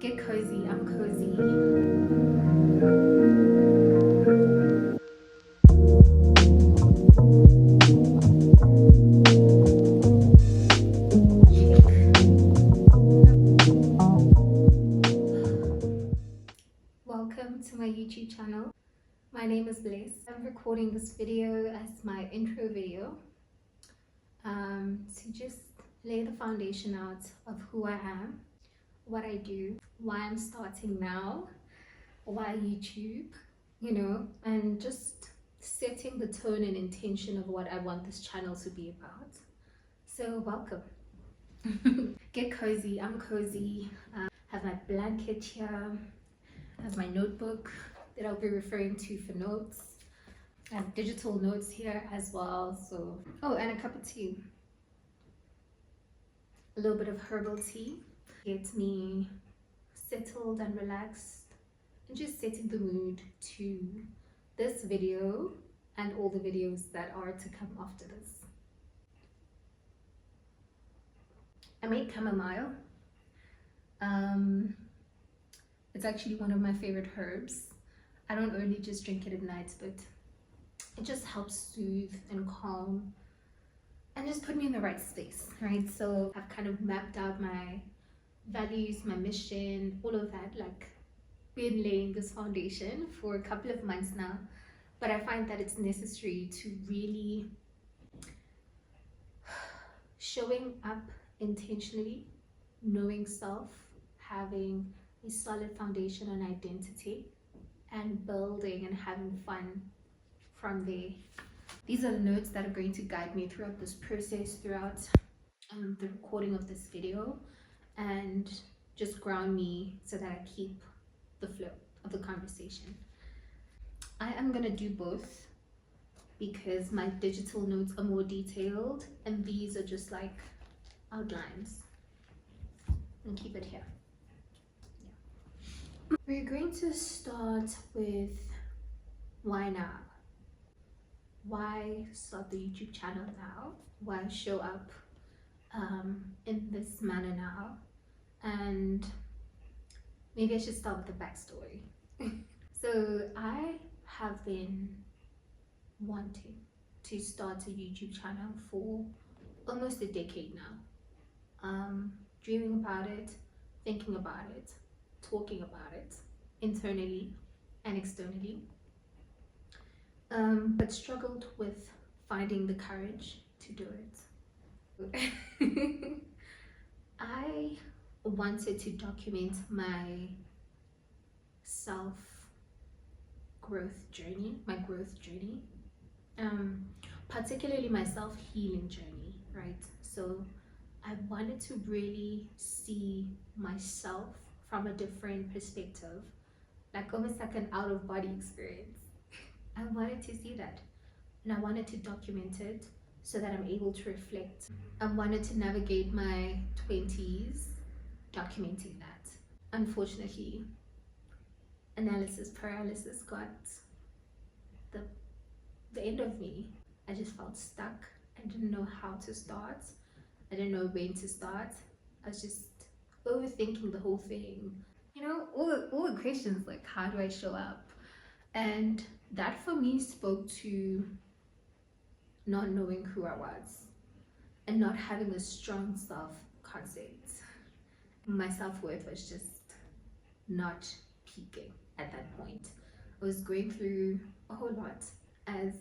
Get cozy, I'm cozy. Welcome to my YouTube channel. My name is Bliss. I'm recording this video as my intro video to just lay the foundation out of who I am, what I do, why I'm starting now, why YouTube, and just setting the tone and intention of what I want this channel to be about. So welcome. Get cozy, I'm cozy. Have my blanket here, have my notebook that I'll be referring to for notes. I have digital notes here as well. So, oh, and a cup of tea. A little bit of herbal tea. Gets me settled and relaxed and just setting the mood to this video and all the videos that are to come after this. I made chamomile. It's actually one of my favorite herbs. I don't only just drink it at night, but it just helps soothe and calm and just put me in the right space, right? So I've kind of mapped out my values, my mission, all of that, like been laying this foundation for a couple of months now. But I find that it's necessary to really showing up intentionally, knowing self, having a solid foundation and identity, and building and having fun from there. These are the notes that are going to guide me throughout this process, throughout the recording of this video, and just ground me so that I keep the flow of the conversation. I am going to do both because my digital notes are more detailed and these are just like outlines. And keep it here. Yeah. We're going to start with why now? Why start the YouTube channel now? Why show up in this manner now? And maybe I should start with the backstory. So I have been wanting to start a YouTube channel for almost a decade now. Dreaming about it, thinking about it, talking about it internally and externally. But struggled with finding the courage to do it. I wanted to document my self-growth journey, particularly my self-healing journey, right? So I wanted to really see myself from a different perspective, like almost like an out-of-body experience. I wanted to see that, and I wanted to document it so that I'm able to reflect. I wanted to navigate my 20s documenting that. Unfortunately, analysis paralysis got the end of me. I just felt stuck. I didn't know how to start. I didn't know when to start. I was just overthinking the whole thing. All the questions like, how do I show up? And that for me spoke to not knowing who I was and not having a strong self-concept. My self-worth was just not peaking at that point. I was going through a whole lot, as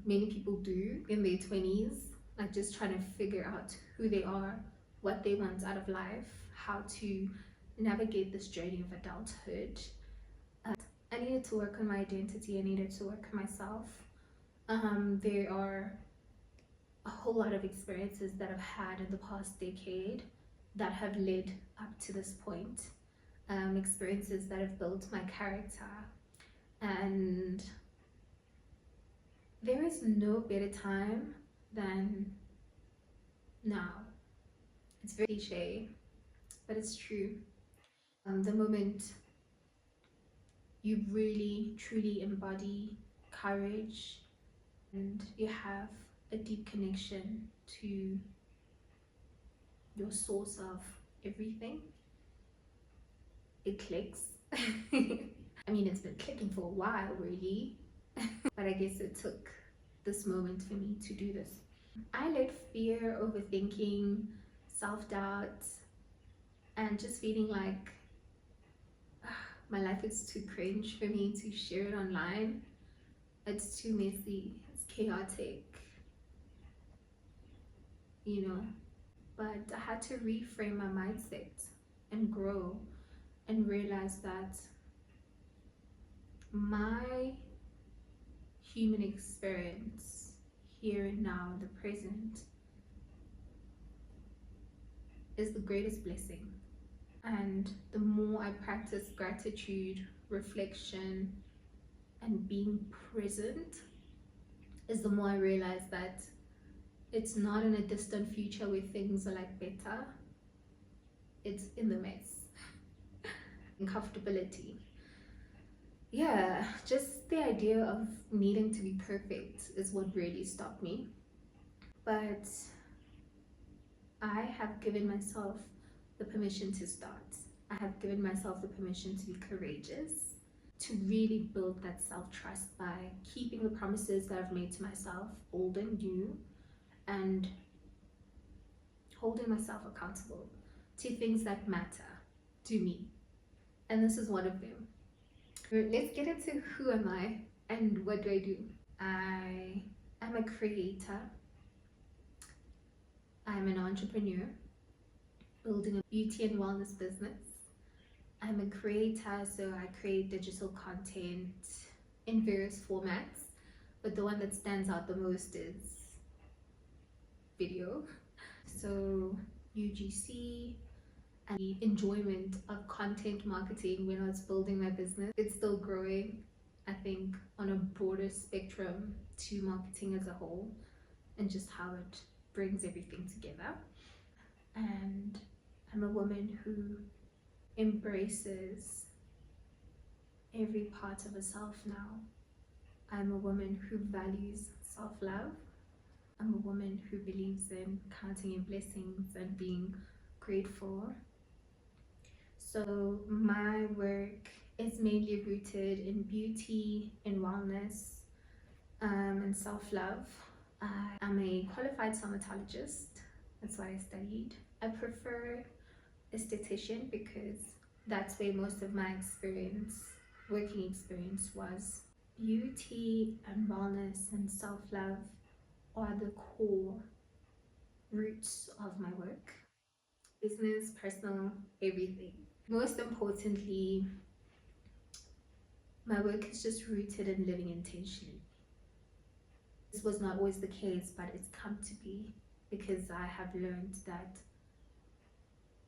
many people do in their 20s, like just trying to figure out who they are, what they want out of life, how to navigate this journey of adulthood. I needed to work on my identity. I needed to work on myself. There are a whole lot of experiences that I've had in the past decade that have led up to this point. Experiences that have built my character, and there is no better time than now. It's very cliche, but it's true. The moment you really truly embody courage and you have a deep connection to your source of everything, it clicks. I mean, it's been clicking for a while, really, but I guess it took this moment for me to do this. I let fear, overthinking, self doubt, and just feeling like my life is too cringe for me to share it online. It's too messy, it's chaotic, you know. But I had to reframe my mindset and grow and realize that my human experience here and now in the present is the greatest blessing. And the more I practice gratitude, reflection, and being present, is the more I realize that it's not in a distant future where things are like better, it's in the mess. And comfortability. Yeah, just the idea of needing to be perfect is what really stopped me. But I have given myself the permission to start. I have given myself the permission to be courageous, to really build that self-trust by keeping the promises that I've made to myself, old and new, and holding myself accountable to things that matter to me. And this is one of them. Let's get into who am I and what do I do. I am a creator. I'm an entrepreneur building a beauty and wellness business. I'm a creator, so I create digital content in various formats, but the one that stands out the most is video. So UGC and the enjoyment of content marketing when I was building my business, it's still growing, I think, on a broader spectrum to marketing as a whole and just how it brings everything together. And I'm a woman who embraces every part of herself now. I'm a woman who values self-love. I'm a woman who believes in counting your blessings and being grateful. So my work is mainly rooted in beauty, in wellness, and self-love. I am a qualified somatologist. That's what I studied. I prefer esthetician because that's where most of my working experience was. Beauty and wellness and self-love are the core roots of my work. Business, personal, everything. Most importantly, my work is just rooted in living intentionally. This was not always the case, but it's come to be because I have learned that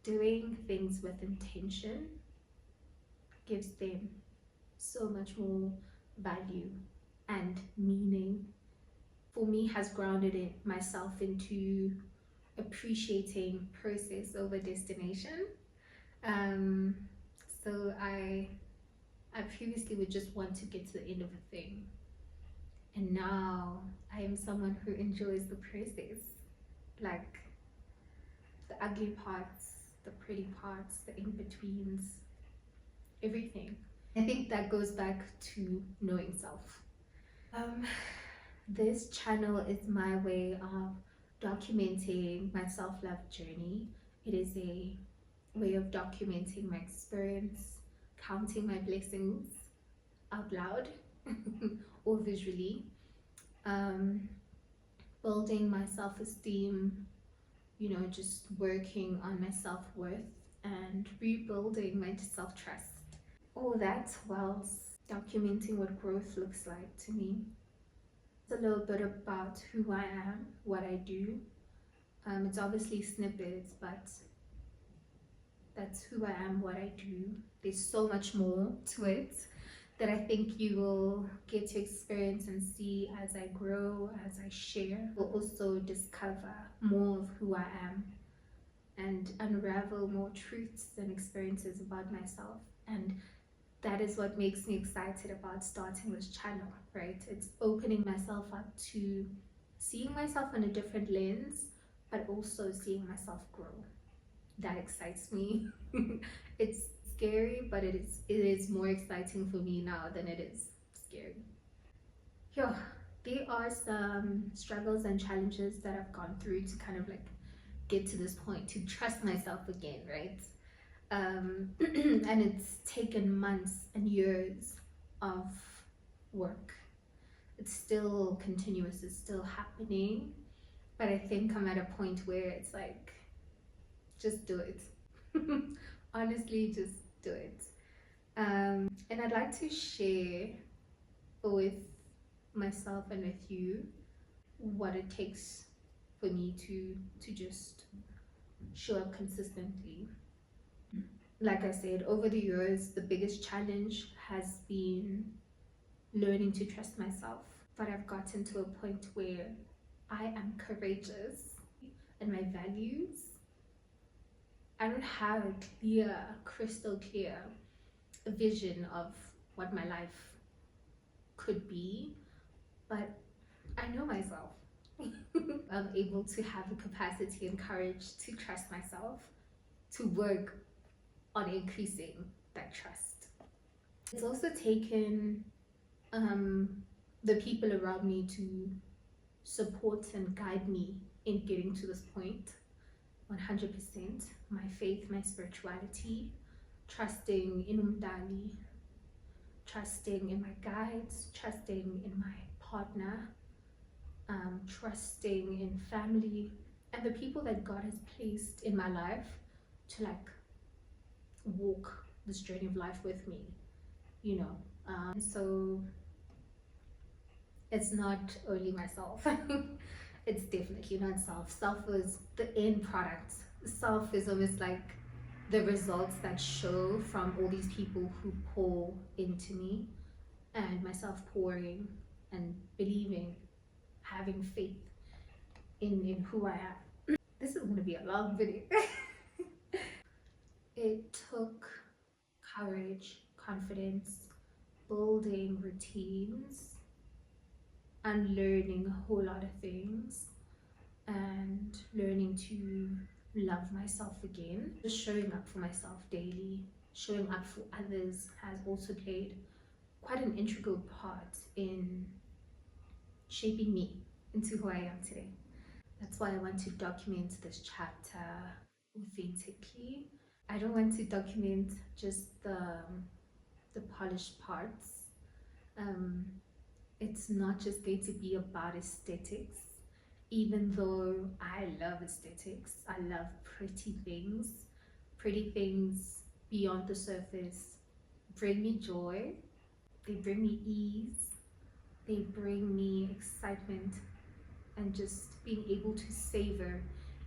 doing things with intention gives them so much more value and meaning. For me, has grounded myself into appreciating process over destination. So I previously would just want to get to the end of a thing, and now I am someone who enjoys the process, like the ugly parts, the pretty parts, the in-betweens, everything. I think that goes back to knowing self. This channel is my way of documenting my self-love journey. It is a way of documenting my experience, counting my blessings out loud or visually, building my self-esteem, just working on my self-worth and rebuilding my self-trust. All that whilst documenting what growth looks like to me. It's a little bit about who I am, what I do. It's obviously snippets, but that's who I am, what I do. There's so much more to it that I think you will get to experience and see as I grow, as I share. We'll also discover more of who I am and unravel more truths and experiences about myself. And that is what makes me excited about starting this channel, right? It's opening myself up to seeing myself in a different lens, but also seeing myself grow. That excites me. It's scary, but it is more exciting for me now than it is scary. Yeah, there are some struggles and challenges that I've gone through to kind of like get to this point to trust myself again, right? And it's taken months and years of work. It's still continuous, it's still happening, but I think I'm at a point where it's like, just do it. Honestly, just do it. And I'd like to share with myself and with you what it takes for me to just show up consistently. Like I said, over the years, the biggest challenge has been learning to trust myself. But I've gotten to a point where I am courageous and my values. I don't have a clear, crystal clear vision of what my life could be, but I know myself. I'm able to have the capacity and courage to trust myself, to work on increasing that trust. It's also taken um, the people around me to support and guide me in getting to this point. 100%. My faith, my spirituality, trusting in Umdali, trusting in my guides, trusting in my partner, trusting in family and the people that God has placed in my life to like walk this journey of life with me, you know. So it's not only myself. It's definitely not self. Self is the end product. Self is almost like the results that show from all these people who pour into me, and myself pouring and believing, having faith in who I am. This is going to be a long video. It took courage, confidence, building routines, unlearning a whole lot of things, and learning to love myself again. Just showing up for myself daily, showing up for others has also played quite an integral part in shaping me into who I am today. That's why I want to document this chapter authentically. I don't want to document just the polished parts. Um, it's not just going to be about aesthetics, even though I love aesthetics. I love pretty things beyond the surface bring me joy, they bring me ease, they bring me excitement, and just being able to savor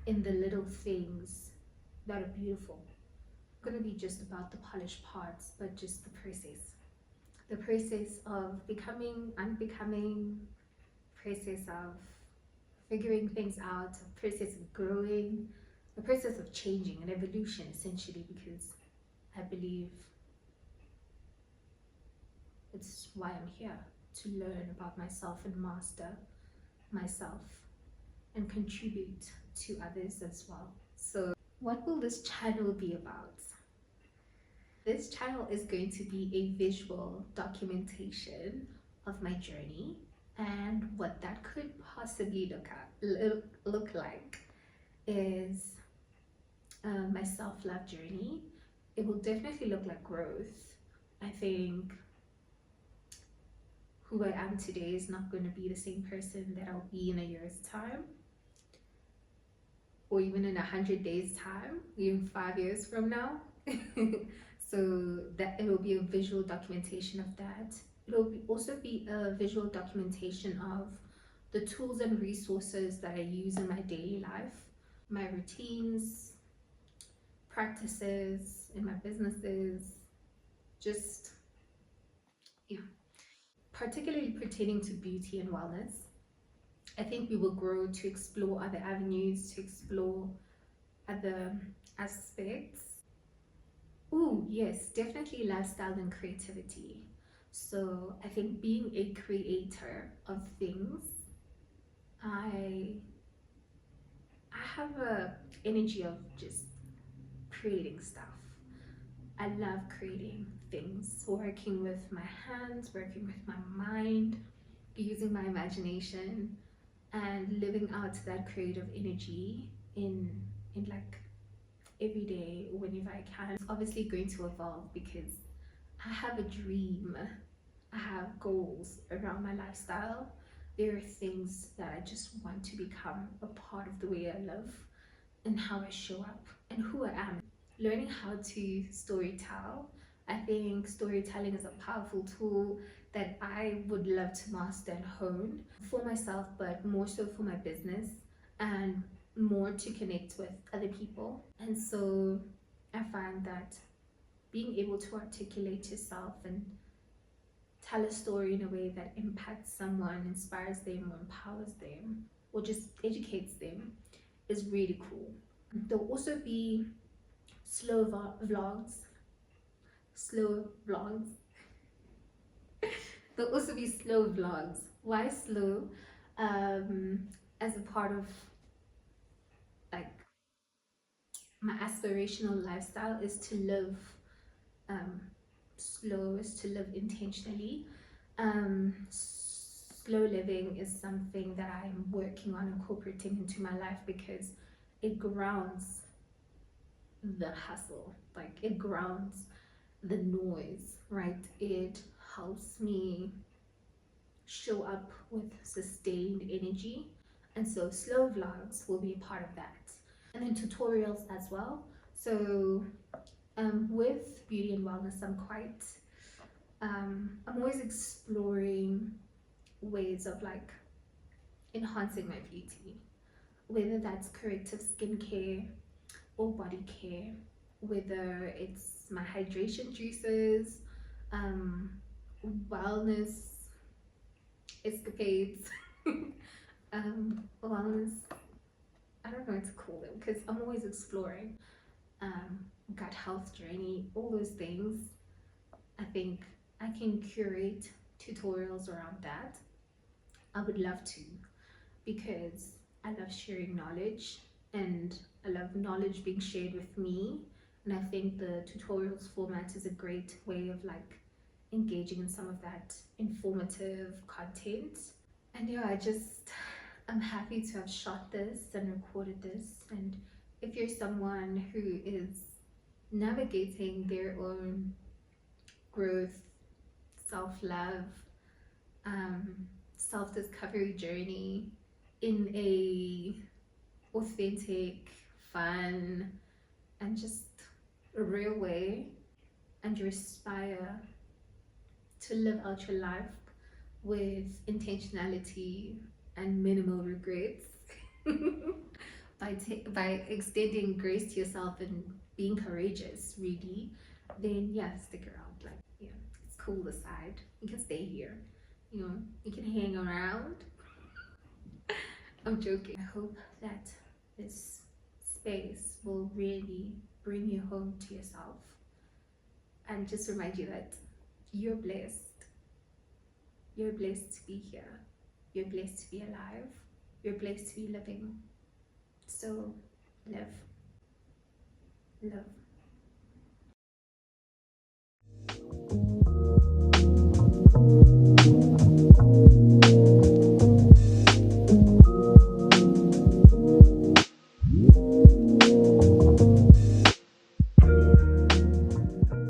in the little things that are beautiful. It's going to be just about the polished parts, but just the process. The process of becoming, unbecoming, process of figuring things out, a process of growing, a process of changing, an evolution essentially, because I believe it's why I'm here, to learn about myself and master myself and contribute to others as well. So what will this channel be about? This channel is going to be a visual documentation of my journey and what that could possibly look like is my self-love journey. It will definitely look like growth. I think who I am today is not going to be the same person that I'll be in a year's time, or even in 100 days time, even 5 years from now. So that it will be a visual documentation of that. It will also be a visual documentation of the tools and resources that I use in my daily life, my routines, practices in my businesses, just, yeah, particularly pertaining to beauty and wellness. I think we will grow to explore other avenues, to explore other aspects. Oh, yes, definitely lifestyle and creativity. So I think being a creator of things, I have a energy of just creating stuff. I love creating things, working with my hands, working with my mind, using my imagination, and living out that creative energy in like every day whenever I can. It's obviously going to evolve because I have a dream. I have goals around my lifestyle. There are things that I just want to become a part of the way I live and how I show up and who I am. Learning how to storytell. I think storytelling is a powerful tool that I would love to master and hone for myself, but more so for my business and more to connect with other people. And so I find that being able to articulate yourself and tell a story in a way that impacts someone, inspires them, or empowers them, or just educates them is really cool. There'll also be slow vlogs, slow vlogs. There'll also be slow vlogs. Why slow? As a part of like my aspirational lifestyle is to live um, slow, is to live intentionally. Slow living is something that I'm working on incorporating into my life because it grounds the hustle, like it grounds the noise, right? It helps me show up with sustained energy. And so slow vlogs will be a part of that. And then tutorials as well. So with beauty and wellness, I'm always exploring ways of like enhancing my beauty, whether that's corrective skincare or body care, whether it's my hydration juices, um, wellness escapades, wellness, I don't know what to call them because I'm always exploring, gut health journey, all those things. I think I can curate tutorials around that. I would love to because I love sharing knowledge and I love knowledge being shared with me. And I think the tutorials format is a great way of like engaging in some of that informative content. And yeah, I'm happy to have shot this and recorded this. And if you're someone who is navigating their own growth, self-love, um, self-discovery journey in a authentic, fun, and just a real way, and you aspire to live out your life with intentionality and minimal regrets by extending grace to yourself and being courageous, really, then yeah, stick around. Like, yeah, it's cool aside. You can stay here. You know, you can hang around. I'm joking. I hope that this space will really bring you home to yourself and just remind you that you're blessed. You're blessed to be here. You're blessed to be alive. You're blessed to be living. So live. Love.